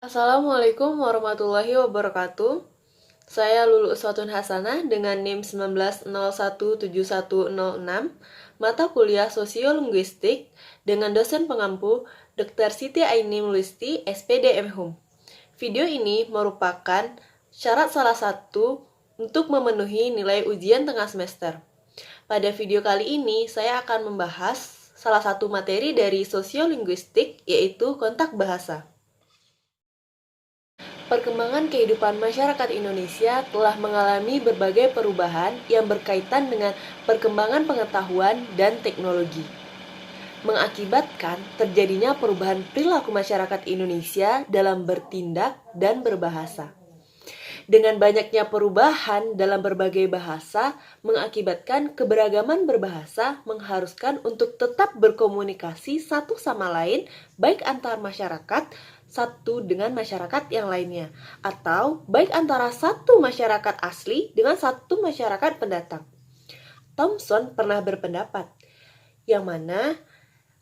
Assalamualaikum warahmatullahi wabarakatuh. Saya Lulu Uswatun Hasanah dengan NIM 19017106, mata kuliah Sosiolinguistik dengan dosen pengampu Dr. Siti Aini Lulisti, SPD MHum. Video ini merupakan syarat salah satu untuk memenuhi nilai ujian tengah semester. Pada video kali ini, saya akan membahas salah satu materi dari Sosiolinguistik, yaitu kontak bahasa. Perkembangan kehidupan masyarakat Indonesia telah mengalami berbagai perubahan yang berkaitan dengan perkembangan pengetahuan dan teknologi, mengakibatkan terjadinya perubahan perilaku masyarakat Indonesia dalam bertindak dan berbahasa. Dengan banyaknya perubahan dalam berbagai bahasa, mengakibatkan keberagaman berbahasa mengharuskan untuk tetap berkomunikasi satu sama lain, baik antar masyarakat satu dengan masyarakat yang lainnya, atau baik antara satu masyarakat asli dengan satu masyarakat pendatang. Thomson pernah berpendapat, yang mana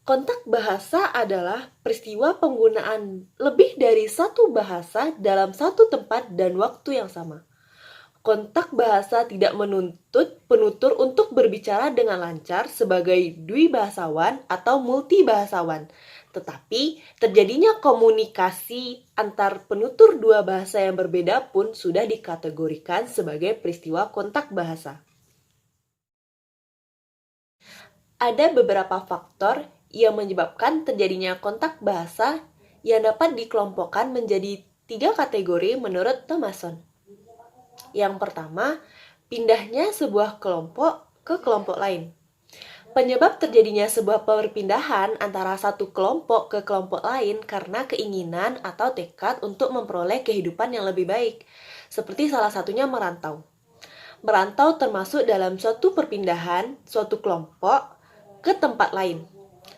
kontak bahasa adalah peristiwa penggunaan lebih dari satu bahasa dalam satu tempat dan waktu yang sama. Kontak bahasa tidak menuntut penutur untuk berbicara dengan lancar sebagai dwibahasawan atau multibahasawan, tetapi terjadinya komunikasi antar penutur dua bahasa yang berbeda pun sudah dikategorikan sebagai peristiwa kontak bahasa. Ada beberapa faktor yang menyebabkan terjadinya kontak bahasa yang dapat dikelompokkan menjadi 3 kategori menurut Thomason. Yang pertama, pindahnya sebuah kelompok ke kelompok lain. Penyebab terjadinya sebuah perpindahan antara satu kelompok ke kelompok lain karena keinginan atau tekad untuk memperoleh kehidupan yang lebih baik, seperti salah satunya merantau. Merantau termasuk dalam suatu perpindahan suatu kelompok ke tempat lain.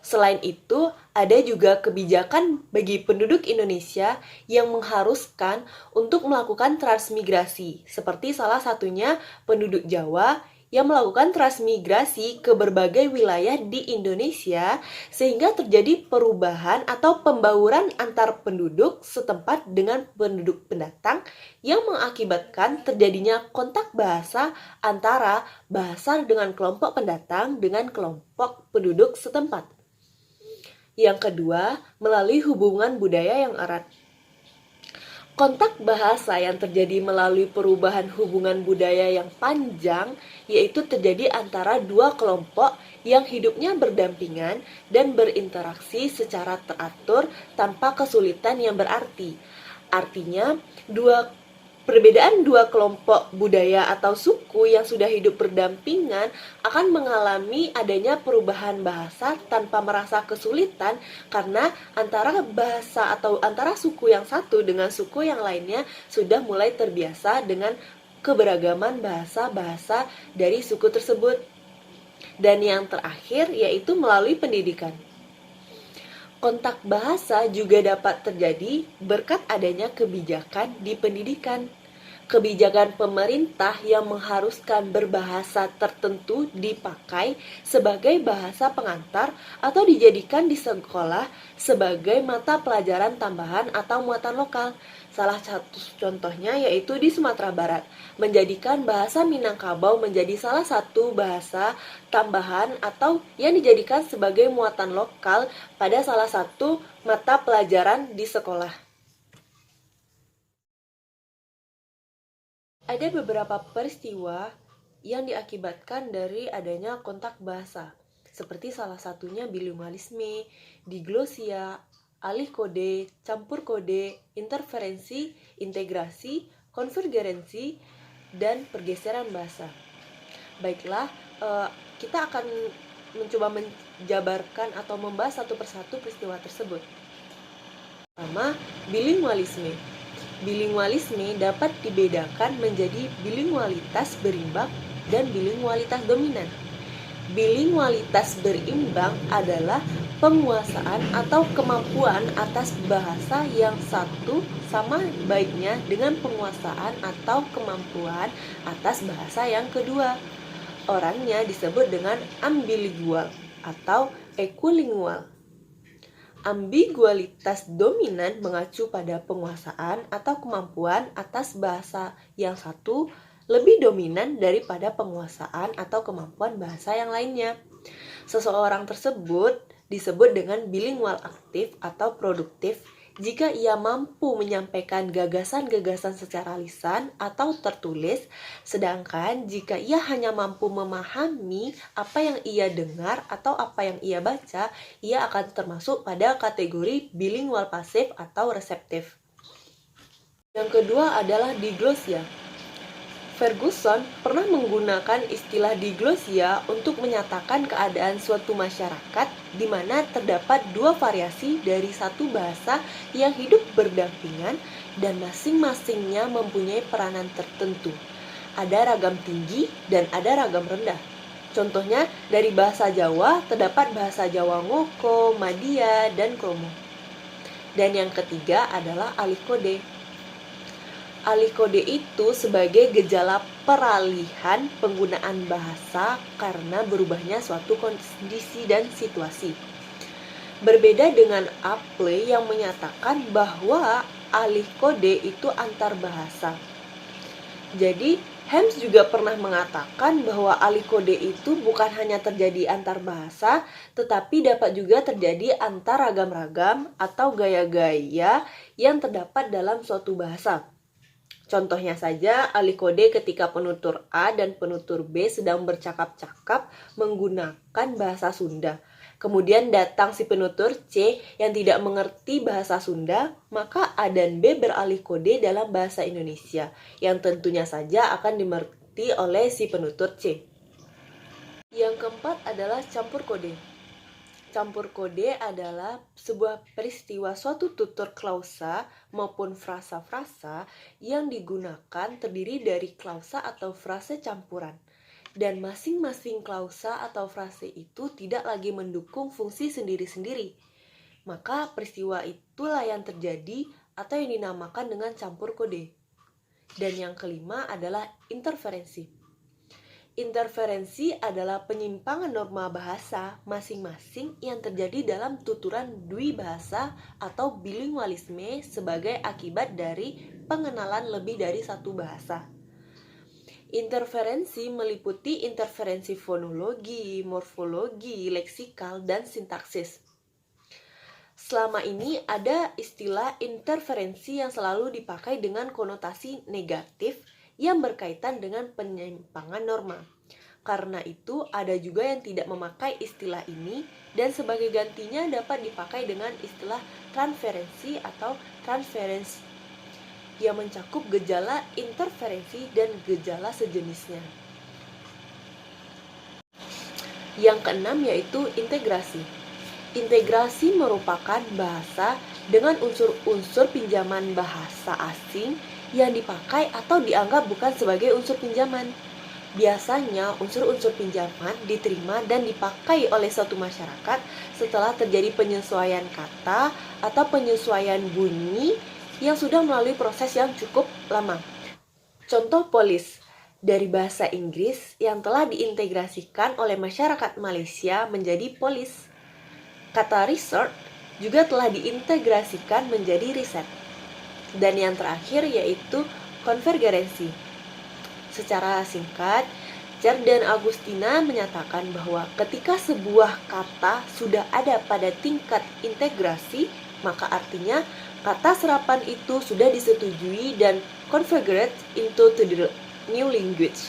Selain itu, ada juga kebijakan bagi penduduk Indonesia yang mengharuskan untuk melakukan transmigrasi, seperti salah satunya penduduk Jawa yang melakukan transmigrasi ke berbagai wilayah di Indonesia sehingga terjadi perubahan atau pembauran antar penduduk setempat dengan penduduk pendatang yang mengakibatkan terjadinya kontak bahasa antara bahasa dengan kelompok pendatang dengan kelompok penduduk setempat. Yang kedua, melalui hubungan budaya yang erat. Kontak bahasa yang terjadi melalui perubahan hubungan budaya yang panjang, yaitu terjadi antara dua kelompok yang hidupnya berdampingan dan berinteraksi secara teratur tanpa kesulitan yang berarti. Artinya, perbedaan dua kelompok budaya atau suku yang sudah hidup berdampingan akan mengalami adanya perubahan bahasa tanpa merasa kesulitan karena antara bahasa atau antara suku yang satu dengan suku yang lainnya sudah mulai terbiasa dengan keberagaman bahasa-bahasa dari suku tersebut. Dan yang terakhir yaitu melalui pendidikan. Kontak bahasa juga dapat terjadi berkat adanya kebijakan di pendidikan. Kebijakan pemerintah yang mengharuskan berbahasa tertentu dipakai sebagai bahasa pengantar atau dijadikan di sekolah sebagai mata pelajaran tambahan atau muatan lokal. Salah satu contohnya yaitu di Sumatera Barat, menjadikan bahasa Minangkabau menjadi salah satu bahasa tambahan atau yang dijadikan sebagai muatan lokal pada salah satu mata pelajaran di sekolah. Ada beberapa peristiwa yang diakibatkan dari adanya kontak bahasa, seperti salah satunya bilingualisme, diglosia, alih kode, campur kode, interferensi, integrasi, konvergensi, dan pergeseran bahasa. Baiklah, kita akan mencoba menjabarkan atau membahas satu persatu peristiwa tersebut. Pertama, bilingualisme. Bilingualisme dapat dibedakan menjadi bilingualitas berimbang dan bilingualitas dominan. Bilingualitas berimbang adalah penguasaan atau kemampuan atas bahasa yang satu sama baiknya dengan penguasaan atau kemampuan atas bahasa yang kedua. Orangnya disebut dengan ambilingual atau equilingual. Ambigualitas dominan mengacu pada penguasaan atau kemampuan atas bahasa yang satu lebih dominan daripada penguasaan atau kemampuan bahasa yang lainnya. Seseorang tersebut disebut dengan bilingual aktif atau produktif jika ia mampu menyampaikan gagasan-gagasan secara lisan atau tertulis, sedangkan jika ia hanya mampu memahami apa yang ia dengar atau apa yang ia baca, ia akan termasuk pada kategori bilingual pasif atau reseptif. Yang kedua adalah diglosia. Ferguson pernah menggunakan istilah diglosia untuk menyatakan keadaan suatu masyarakat di mana terdapat dua variasi dari satu bahasa yang hidup berdampingan dan masing-masingnya mempunyai peranan tertentu. Ada ragam tinggi dan ada ragam rendah. Contohnya, dari bahasa Jawa terdapat bahasa Jawa Ngoko, Madia, dan Kromo. Dan yang ketiga adalah alih kode. Alih kode itu sebagai gejala peralihan penggunaan bahasa karena berubahnya suatu kondisi dan situasi. Berbeda dengan Aple yang menyatakan bahwa alih kode itu antar bahasa. Jadi, Helms juga pernah mengatakan bahwa alih kode itu bukan hanya terjadi antar bahasa, tetapi dapat juga terjadi antar ragam-ragam atau gaya-gaya yang terdapat dalam suatu bahasa. Contohnya saja, alih kode ketika penutur A dan penutur B sedang bercakap-cakap menggunakan bahasa Sunda. Kemudian datang si penutur C yang tidak mengerti bahasa Sunda, maka A dan B beralih kode dalam bahasa Indonesia, yang tentunya saja akan dimengerti oleh si penutur C. Yang keempat adalah campur kode. Campur kode adalah sebuah peristiwa suatu tutur klausa maupun frasa-frasa yang digunakan terdiri dari klausa atau frase campuran. Dan masing-masing klausa atau frase itu tidak lagi mendukung fungsi sendiri-sendiri. Maka peristiwa itulah yang terjadi atau yang dinamakan dengan campur kode. Dan yang kelima adalah interferensi. Interferensi adalah penyimpangan norma bahasa masing-masing yang terjadi dalam tuturan dwi bahasa atau bilingualisme sebagai akibat dari pengenalan lebih dari satu bahasa. Interferensi meliputi interferensi fonologi, morfologi, leksikal, dan sintaksis. Selama ini ada istilah interferensi yang selalu dipakai dengan konotasi negatif yang berkaitan dengan penyimpangan norma. Karena itu, ada juga yang tidak memakai istilah ini dan sebagai gantinya dapat dipakai dengan istilah transferensi atau transference yang mencakup gejala interferensi dan gejala sejenisnya. Yang keenam yaitu integrasi. Integrasi merupakan bahasa dengan unsur-unsur pinjaman bahasa asing yang dipakai atau dianggap bukan sebagai unsur pinjaman. Biasanya unsur-unsur pinjaman diterima dan dipakai oleh suatu masyarakat setelah terjadi penyesuaian kata atau penyesuaian bunyi yang sudah melalui proses yang cukup lama. Contoh polis dari bahasa Inggris yang telah diintegrasikan oleh masyarakat Malaysia menjadi polis. Kata research juga telah diintegrasikan menjadi riset. Dan yang terakhir yaitu konvergensi. Secara singkat, Cher dan Agustina menyatakan bahwa ketika sebuah kata sudah ada pada tingkat integrasi, maka artinya kata serapan itu sudah disetujui dan converged into the new language.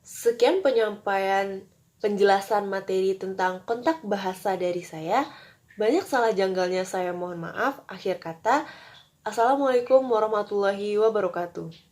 Sekian penyampaian penjelasan materi tentang kontak bahasa dari saya. Banyak salah janggalnya saya mohon maaf. Akhir kata, Assalamualaikum warahmatullahi wabarakatuh.